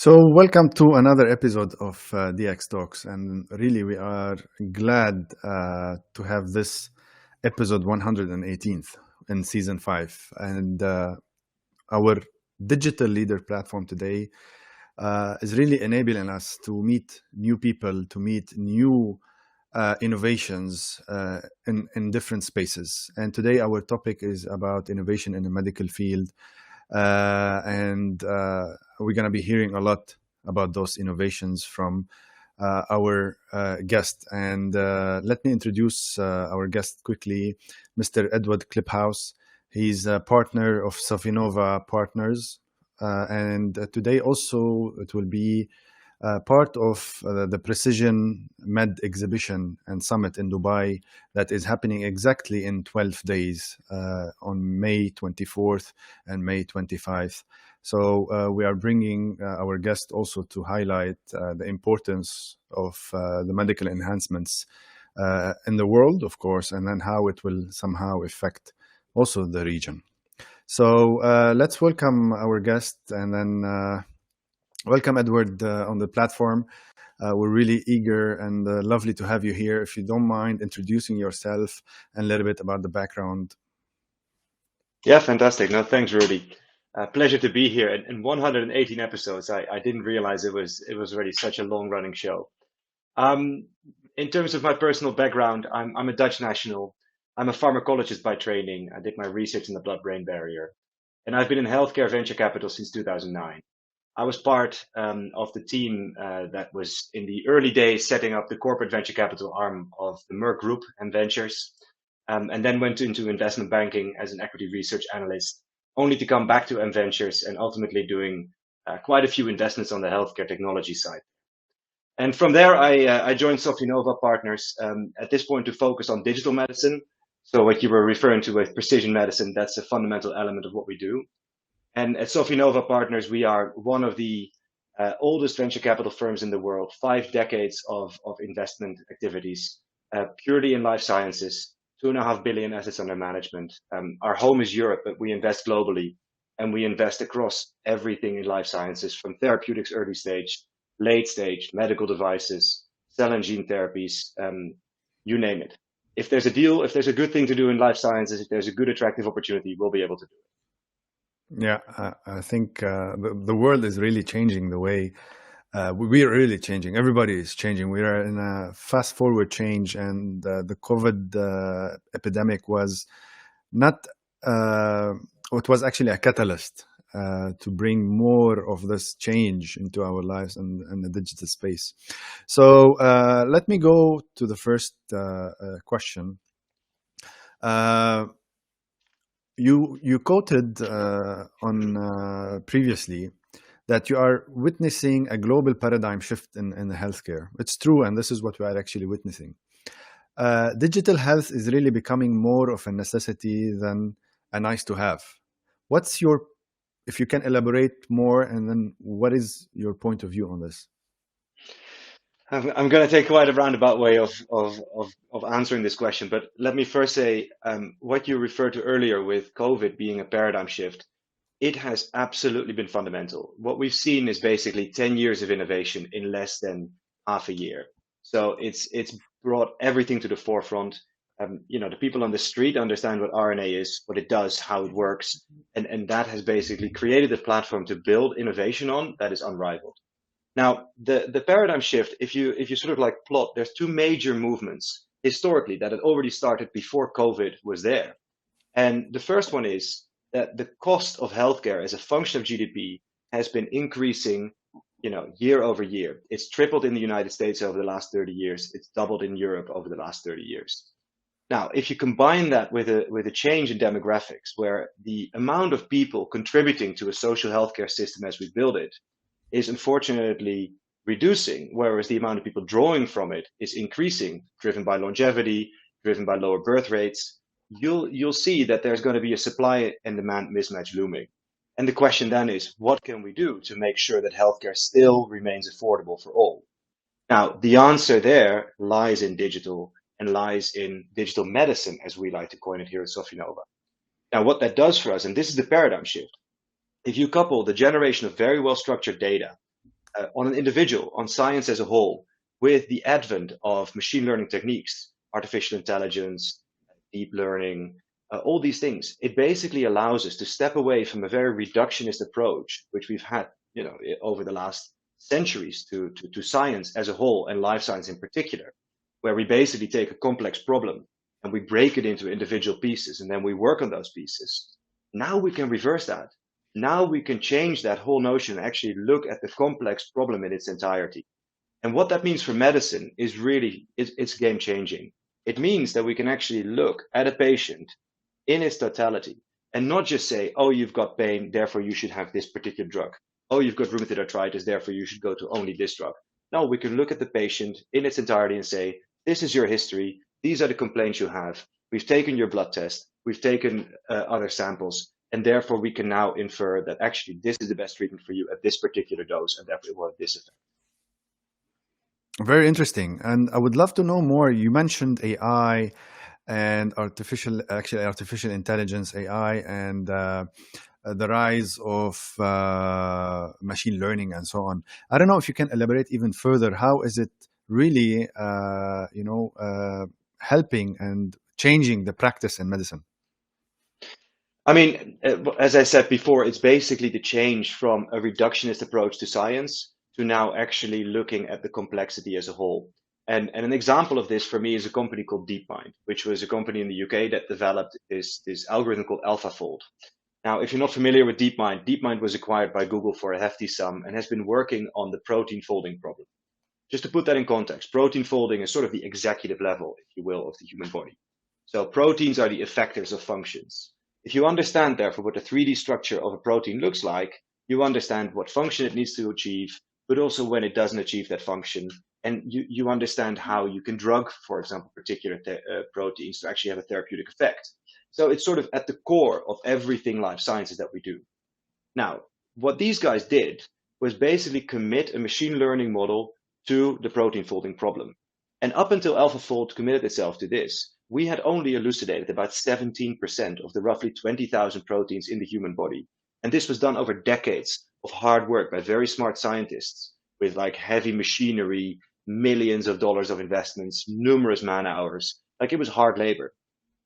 So welcome to another episode of DxTalks, and really we are glad to have this episode 118th in season 5. And our digital leader platform today is really enabling us to meet new people, to meet new innovations in different spaces. And today our topic is about innovation in the medical field. And we're going to be hearing a lot about those innovations from our guest. And let me introduce our guest quickly, Mr. Edward Kliphuis. He's a partner of Sofinnova Partners. And today also it will be part of the PrecisionMed Exhibition and Summit in Dubai that is happening exactly in 12 days on May 24th and May 25th. So we are bringing our guest also to highlight the importance of the medical enhancements in the world, of course, and then how it will somehow affect also the region. So let's welcome our guest, and then welcome, Edward, on the platform. We're really eager and lovely to have you here. If you don't mind introducing yourself and a little bit about the background. Yeah, fantastic. No, thanks, Rudy. Pleasure to be here. In 118 episodes, I didn't realize it was already such a long-running show. In terms of my personal background, I'm a Dutch national. I'm a pharmacologist by training. I did my research in the blood-brain barrier, and I've been in healthcare venture capital since 2009. I was part of the team that was in the early days setting up the corporate venture capital arm of the Merck Group and Ventures, and then went into investment banking as an equity research analyst, only to come back to M Ventures and ultimately doing quite a few investments on the healthcare technology side. And from there, I joined Sofinnova Partners at this point to focus on digital medicine. So what you were referring to with precision medicine, that's a fundamental element of what we do. And at Sofinnova Partners, we are one of the oldest venture capital firms in the world, 5 decades of investment activities, purely in life sciences, 2.5 billion assets under management. Our home is Europe, but we invest globally, and we invest across everything in life sciences, from therapeutics early stage, late stage, medical devices, cell and gene therapies, you name it. If there's a deal, if there's a good thing to do in life sciences, if there's a good, attractive opportunity, we'll be able to do it. Yeah, I think the world is really changing the way we are really changing. Everybody is changing. We are in a fast forward change, and the COVID epidemic was not, it was actually a catalyst to bring more of this change into our lives and the digital space. So let me go to the first question. You quoted on previously that you are witnessing a global paradigm shift in healthcare. It's true, and this is what we are actually witnessing. Digital health is really becoming more of a necessity than a nice to have. What's your, if you can elaborate more, and then what is your point of view on this? I'm going to take quite a roundabout way of answering this question, but let me first say what you referred to earlier with COVID being a paradigm shift, it has absolutely been fundamental. What we've seen is basically 10 years of innovation in less than half a year. So it's brought everything to the forefront. The people on the street understand what RNA is, what it does, how it works, and that has basically created a platform to build innovation on that is unrivaled. Now, the paradigm shift, if you sort of like plot, there's 2 major movements historically that had already started before COVID was there. And the first one is that the cost of healthcare as a function of GDP has been increasing, year over year. It's tripled in the United States over the last 30 years. It's doubled in Europe over the last 30 years. Now, if you combine that with a change in demographics, where the amount of people contributing to a social healthcare system as we build it is unfortunately reducing, whereas the amount of people drawing from it is increasing, driven by longevity, driven by lower birth rates, you'll see that there's going to be a supply and demand mismatch looming. And the question then is, what can we do to make sure that healthcare still remains affordable for all? Now, the answer there lies in digital and lies in digital medicine, as we like to coin it here at Sofinnova. Now, what that does for us, and this is the paradigm shift, if you couple the generation of very well structured data on an individual, on science as a whole, with the advent of machine learning techniques, artificial intelligence, deep learning, all these things, it basically allows us to step away from a very reductionist approach, which we've had, over the last centuries to science as a whole and life science in particular, where we basically take a complex problem and we break it into individual pieces and then we work on those pieces. Now we can reverse that. Now we can change that whole notion and actually look at the complex problem in its entirety. And what that means for medicine is really, it's game changing. It means that we can actually look at a patient in its totality and not just say, oh, you've got pain, therefore you should have this particular drug. Oh, you've got rheumatoid arthritis, therefore you should go to only this drug. No, we can look at the patient in its entirety and say, this is your history. These are the complaints you have. We've taken your blood test. We've taken other samples. And therefore, we can now infer that actually this is the best treatment for you at this particular dose, and therefore it will have this effect. Very interesting. And I would love to know more. You mentioned AI and artificial intelligence, AI, and the rise of machine learning and so on. I don't know if you can elaborate even further. How is it really, helping and changing the practice in medicine? I mean, as I said before, it's basically the change from a reductionist approach to science to now actually looking at the complexity as a whole. And an example of this for me is a company called DeepMind, which was a company in the UK that developed this algorithm called AlphaFold. Now, if you're not familiar with DeepMind, DeepMind was acquired by Google for a hefty sum and has been working on the protein folding problem. Just to put that in context, protein folding is sort of the executive level, if you will, of the human body. So proteins are the effectors of functions. If you understand, therefore, what the 3D structure of a protein looks like, you understand what function it needs to achieve, but also when it doesn't achieve that function. And you understand how you can drug, for example, particular proteins to actually have a therapeutic effect. So it's sort of at the core of everything life sciences that we do. Now, what these guys did was basically commit a machine learning model to the protein folding problem. And up until AlphaFold committed itself to this, we had only elucidated about 17% of the roughly 20,000 proteins in the human body. And this was done over decades of hard work by very smart scientists with like heavy machinery, millions of dollars of investments, numerous man hours. Like it was hard labor.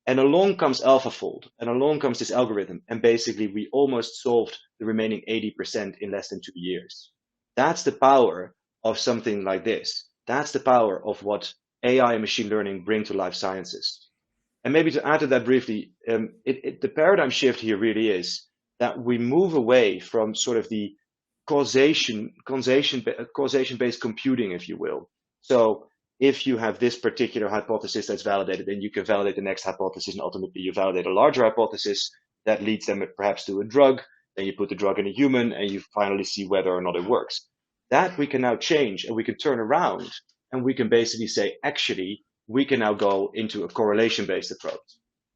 And along comes AlphaFold, and along comes this algorithm, and basically we almost solved the remaining 80% in less than 2 years. That's the power of something like this. That's the power of what AI and machine learning bring to life sciences. And maybe to add to that briefly, the paradigm shift here really is that we move away from sort of the causation-based computing, if you will. So if you have this particular hypothesis that's validated, then you can validate the next hypothesis, and ultimately you validate a larger hypothesis that leads them perhaps to a drug. Then you put the drug in a human, and you finally see whether or not it works. That we can now change, and we can turn around, and we can basically say, actually, we can now go into a correlation-based approach,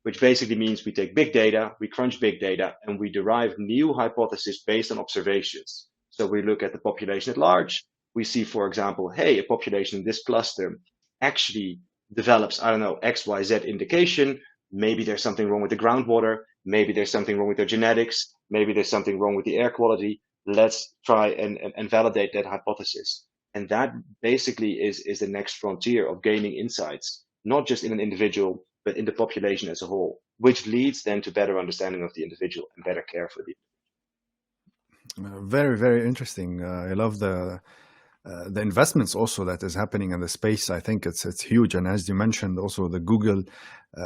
which basically means we take big data, we crunch big data, and we derive new hypotheses based on observations. So we look at the population at large. We see, for example, hey, a population in this cluster actually develops, I don't know, X, Y, Z indication. Maybe there's something wrong with the groundwater. Maybe there's something wrong with their genetics. Maybe there's something wrong with the air quality. Let's try and validate that hypothesis. And that basically is the next frontier of gaining insights, not just in an individual, but in the population as a whole, which leads then to better understanding of the individual and better care for the individual. Very, very interesting. I love the investments also that is happening in the space. I think it's huge. And as you mentioned, also the Google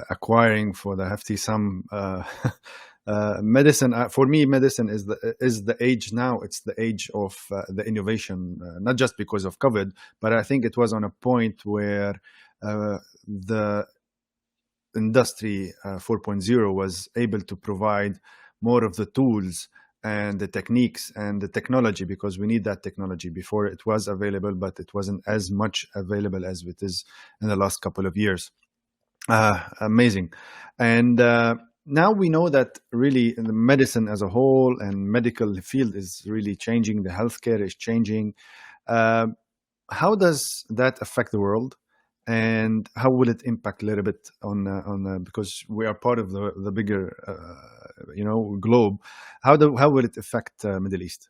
acquiring for the hefty sum. Medicine, for me, medicine is the age now. It's the age of the innovation, not just because of COVID, but I think it was on a point where the industry 4.0 was able to provide more of the tools and the techniques and the technology, because we need that technology. Before it was available, but it wasn't as much available as it is in the last couple of years. Amazing. And now we know that really the medicine as a whole and medical field is really changing. The healthcare is changing. How does that affect the world? And how will it impact a little bit on because we are part of the bigger globe? How will it affect Middle East?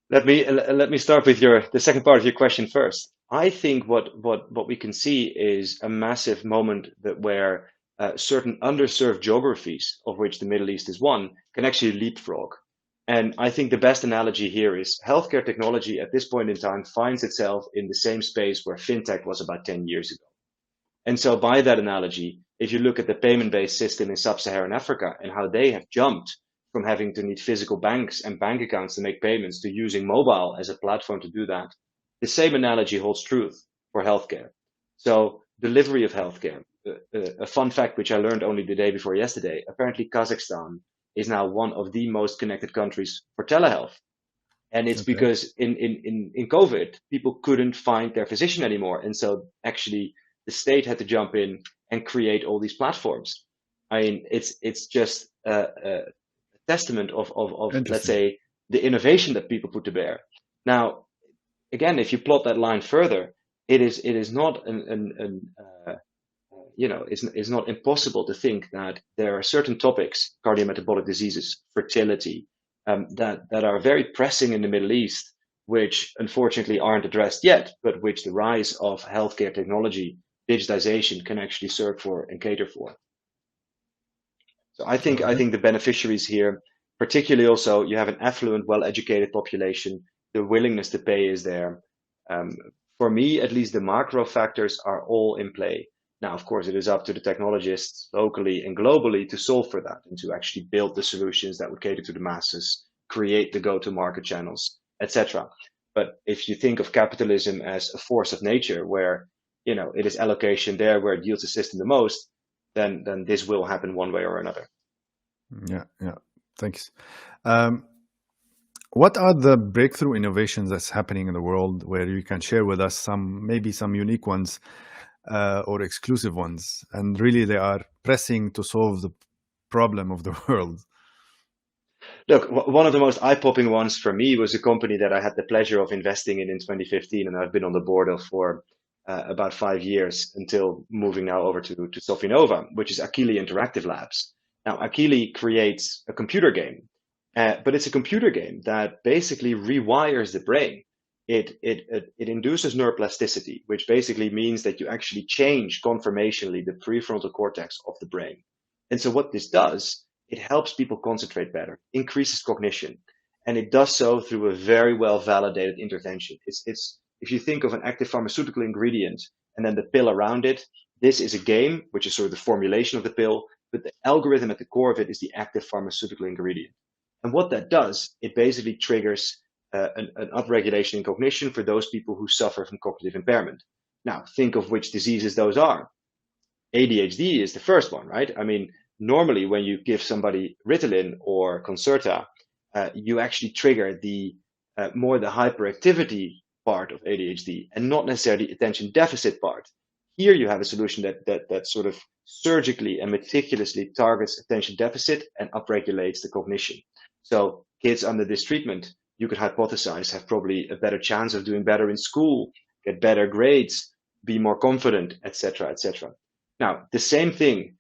Let me start with the second part of your question first. I think what we can see is a massive moment where certain underserved geographies, of which the Middle East is one, can actually leapfrog. And I think the best analogy here is healthcare technology at this point in time finds itself in the same space where fintech was about 10 years ago. And so by that analogy, if you look at the payment-based system in sub-Saharan Africa and how they have jumped from having to need physical banks and bank accounts to make payments to using mobile as a platform to do that, the same analogy holds truth for healthcare. So delivery of healthcare, a fun fact which I learned only the day before yesterday, apparently Kazakhstan is now one of the most connected countries for telehealth. And it's because in COVID, people couldn't find their physician anymore. And so actually the state had to jump in and create all these platforms. I mean, it's just a testament of let's say, the innovation that people put to bear. Now, again, if you plot that line further, it is not it's not impossible to think that there are certain topics, cardiometabolic diseases, fertility, that are very pressing in the Middle East, which unfortunately aren't addressed yet, but which the rise of healthcare technology, digitization can actually serve for and cater for. So I think the beneficiaries here, particularly also, you have an affluent, well-educated population. The willingness to pay is there. For me, at least, the macro factors are all in play. Now, of course, it is up to the technologists locally and globally to solve for that and to actually build the solutions that would cater to the masses, create the go-to-market channels, etc. But if you think of capitalism as a force of nature, where it is allocation there where it yields the system the most, then this will happen one way or another. Yeah. Thanks. What are the breakthrough innovations that's happening in the world where you can share with us maybe some unique ones or exclusive ones, and really they are pressing to solve the problem of the world? Look, one of the most eye-popping ones for me was a company that I had the pleasure of investing in 2015, and I've been on the board of for about 5 years until moving now over to Sofinnova, which is Akili Interactive Labs. Now, Akili creates a computer game, but it's a computer game that basically rewires the brain. It induces neuroplasticity, which basically means that you actually change conformationally the prefrontal cortex of the brain. And so what this does, it helps people concentrate better, increases cognition, and it does so through a very well validated intervention. It's if you think of an active pharmaceutical ingredient and then the pill around it, this is a game, which is sort of the formulation of the pill, but the algorithm at the core of it is the active pharmaceutical ingredient. And what that does, it basically triggers an upregulation in cognition for those people who suffer from cognitive impairment. Now, think of which diseases those are. ADHD is the first one, right? I mean, normally when you give somebody Ritalin or Concerta, you actually trigger the more the hyperactivity part of ADHD and not necessarily the attention deficit part. Here you have a solution that sort of surgically and meticulously targets attention deficit and upregulates the cognition. So kids under this treatment, you could hypothesize, have probably a better chance of doing better in school, get better grades, be more confident, etc., etc. Now, the same thing,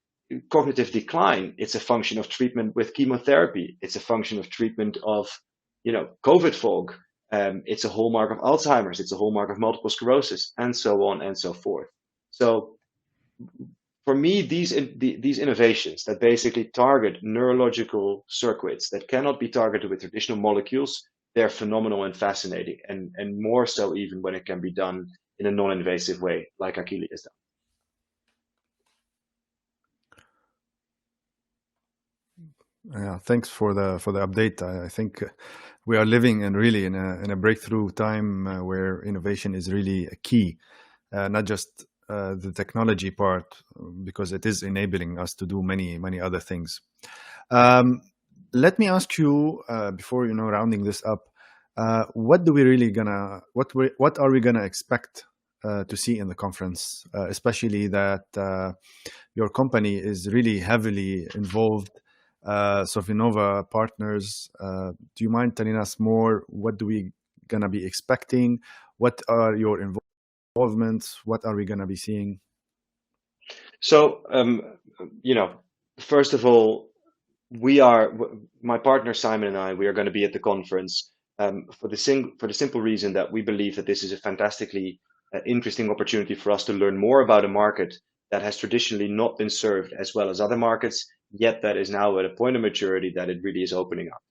cognitive decline, it's a function of treatment with chemotherapy. It's a function of treatment of, COVID fog. It's a hallmark of Alzheimer's. It's a hallmark of multiple sclerosis, and so on and so forth. So for me, these innovations that basically target neurological circuits that cannot be targeted with traditional molecules, they're phenomenal and fascinating, and more so even when it can be done in a non-invasive way, like Akili has done. Yeah, thanks for the update. I think we are living in a breakthrough time where innovation is really a key, not just the technology part, because it is enabling us to do many other things. Let me ask you before rounding this up, what are we gonna expect to see in the conference, especially that your company is really heavily involved. Sofinnova partners. Do you mind telling us more? What do we gonna be expecting? What are your involvements? What are we gonna be seeing? So, first of all, my partner Simon and I, we are going to be at the conference for the simple reason that we believe that this is a fantastically interesting opportunity for us to learn more about a market that has traditionally not been served as well as other markets, yet that is now at a point of maturity that it really is opening up.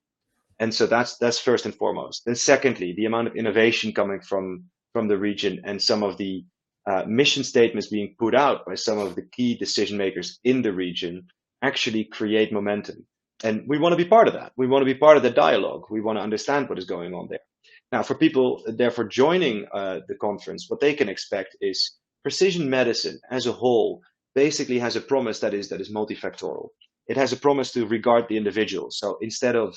And so that's first and foremost. Then secondly, the amount of innovation coming from the region and some of the mission statements being put out by some of the key decision makers in the region actually create momentum. And we want to be part of that. We want to be part of the dialogue. We want to understand what is going on there. Now, for people therefore joining the conference, what they can expect is precision medicine as a whole basically has a promise that is multifactorial. It has a promise to regard the individual. So instead of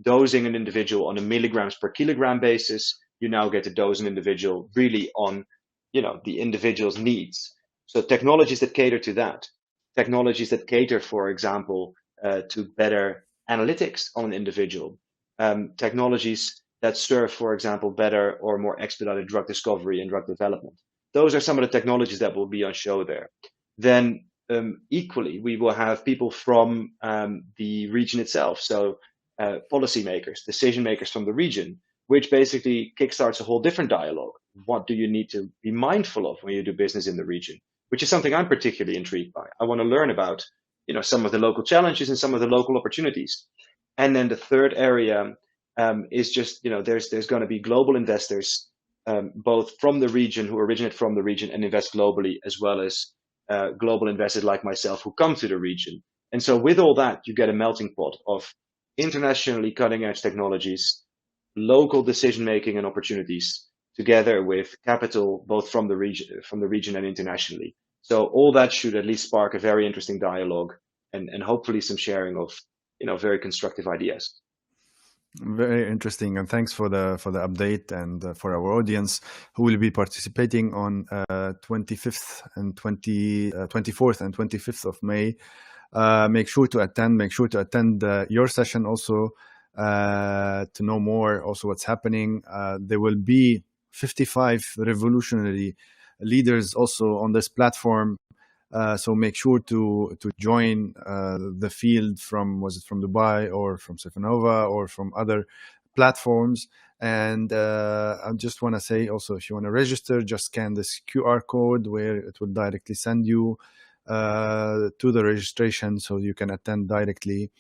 dosing an individual on a milligrams per kilogram basis, you now get to dose an individual really on, the individual's needs. So technologies that cater to that, technologies that cater, for example, to better analytics on an individual, technologies that serve, for example, better or more expedited drug discovery and drug development. Those are some of the technologies that will be on show there. Then equally, we will have people from the region itself. So policymakers, decision makers from the region, which basically kickstarts a whole different dialogue. What do you need to be mindful of when you do business in the region? Which is something I'm particularly intrigued by. I want to learn about, some of the local challenges and some of the local opportunities. And then the third area is just, there's going to be global investors, both from the region, who originate from the region and invest globally, as well as global investors like myself who come to the region. And so with all that, you get a melting pot of internationally cutting edge technologies, local decision making and opportunities, together with capital both from the region and internationally. So all that should at least spark a very interesting dialogue and hopefully some sharing of very constructive ideas. Very interesting, and thanks for the update, and for our audience who will be participating on 25th and 24th and 25th of May. Make sure to attend your session also to know more also what's happening. There will be 55 revolutionary leaders also on this platform. So make sure to join the field from Dubai or from Sofinnova or from other platforms. And I just want to say also, if you want to register, just scan this QR code where it will directly send you to the registration so you can attend directly.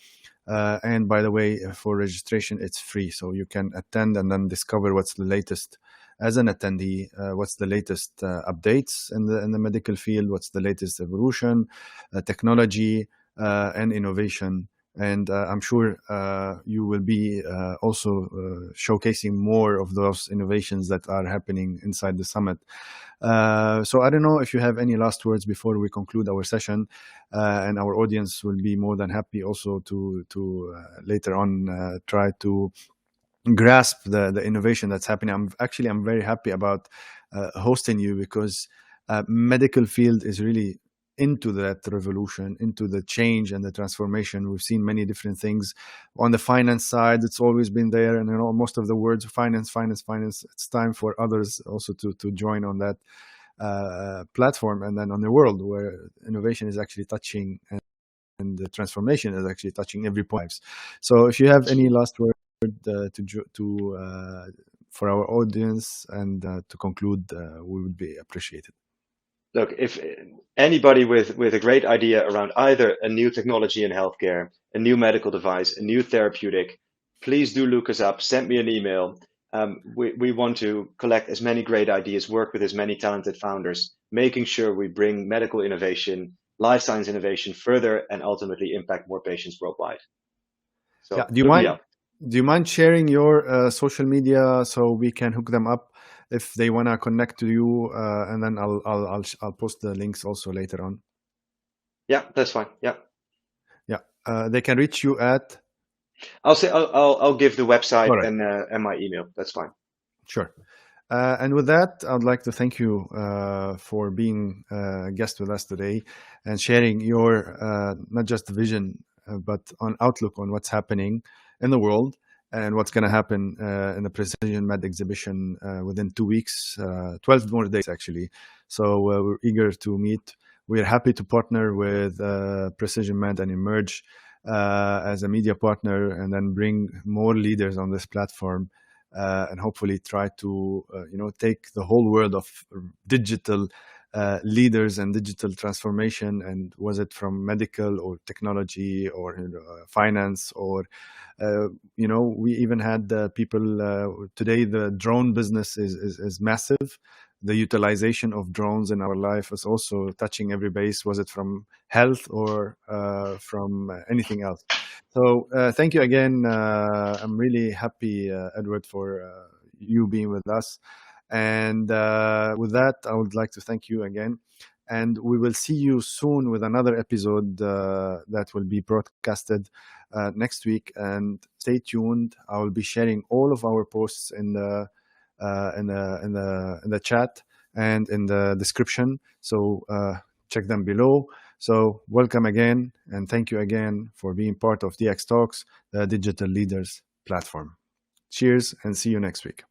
And by the way, for registration, it's free. So you can attend and then discover what's the latest as an attendee, what's the latest updates in the medical field, what's the latest evolution, technology, and innovation. And I'm sure you will be also showcasing more of those innovations that are happening inside the summit. So I don't know if you have any last words before we conclude our session, and our audience will be more than happy also to later on try to grasp the innovation that's happening. I'm very happy about hosting you, because medical field is really into that revolution, into the change and the transformation. We've seen many different things on the finance side. It's always been there, and most of the words finance. It's time for others also to join on that platform, and then on the world where innovation is actually touching and the transformation is actually touching every point. So if you have any last word for our audience and to conclude, we would be appreciated. Look, if anybody with a great idea around either a new technology in healthcare, a new medical device, a new therapeutic, please do look us up, send me an email. We want to collect as many great ideas, work with as many talented founders, making sure we bring medical innovation, life science innovation further, and ultimately impact more patients worldwide. So yeah, do you mind sharing your social media so we can hook them up if they want to connect to you, and then I'll post the links also later on. Yeah, that's fine. Yeah. They can reach you at. I'll give the website All right. and my email. That's fine. Sure. And with that, I'd like to thank you for being a guest with us today and sharing your not just vision, but on outlook on what's happening in the world and what's going to happen in the PrecisionMed exhibition within 2 weeks, 12 more days actually. So we're eager to meet. We're happy to partner with PrecisionMed and Emerge as a media partner, and then bring more leaders on this platform. And hopefully try to take the whole world of digital leaders and digital transformation, and was it from medical or technology or finance or we even had people today. The drone business is massive. The utilization of drones in our life is also touching every base, was it from health or from anything else. So thank you again. I'm really happy, Edward, for you being with us. And with that, I would like to thank you again. And we will see you soon with another episode that will be broadcasted next week. And stay tuned. I will be sharing all of our posts in the chat and in the description. So check them below. So welcome again, and thank you again for being part of DxTalks, the Digital Leaders platform. Cheers, and see you next week.